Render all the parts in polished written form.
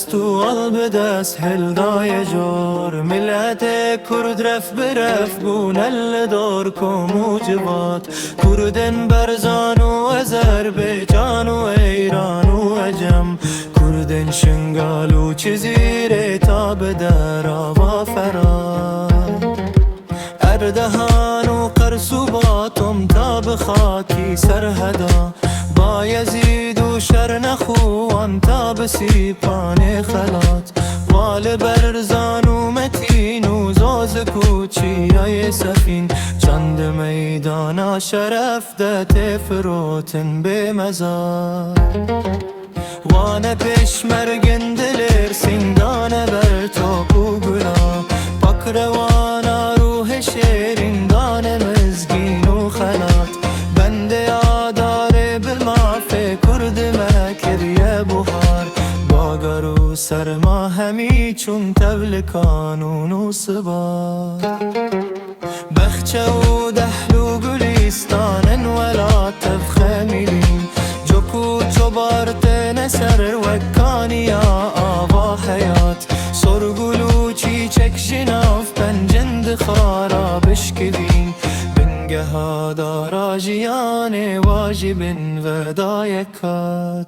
دست و قلب دست هلدای جور ملت کرد رف برف بون الدار کموجبات کردن برزان و آذربایجان و ایران و عجم کردن شنگال و جزیره تا به در آوا فرار اردهان و قرس و باطم تا به خاکی سرهدا با یزید و شرنخوان تا به سیپان خلات وال برزان و متین و زوز کوچی های سفین چند میدان شرف ده فروتن به مزار وانه پیشمرگن دلر سندانه بر توپ و گلا پاک روانا روح شیرین دانه مزگین و خلات بنده آداره بالمافه کرد مکریه بخار باگر و سرما همی چون تبل کانون و سبار بخچه و دهلو گلیستان ولا تفخه میلین جکو چوبارت نسر وکانیا آوا حیات سرگلو چیچک جناف پنجند خارابش کلین بنگه ها دارا جیان واجب ودایکات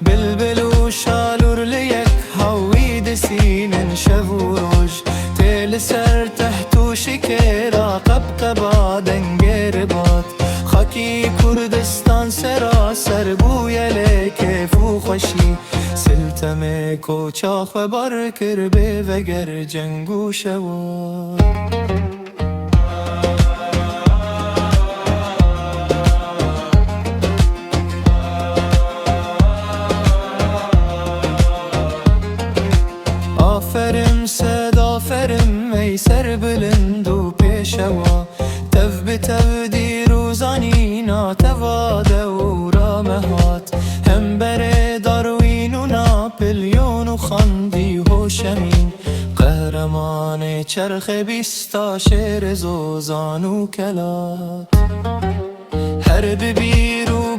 بلبل و شالور لیک هوید سینن شب و روش تل سر تحت و شکر قبقبا دنگر باد خاکی کردستان سراسر بوی لیکف و خوشی سلتم کوچا خبر کربه وگر جنگو شوار آفرم سد آفرم ای سر بلند و پیشوا تف به تف دی روزانی ناتواده و رامهات هم بره داروین و ناپلیون و خاندی و شمین قهرمان چرخ بیستا شعر زوزان و کلات هر ببیر و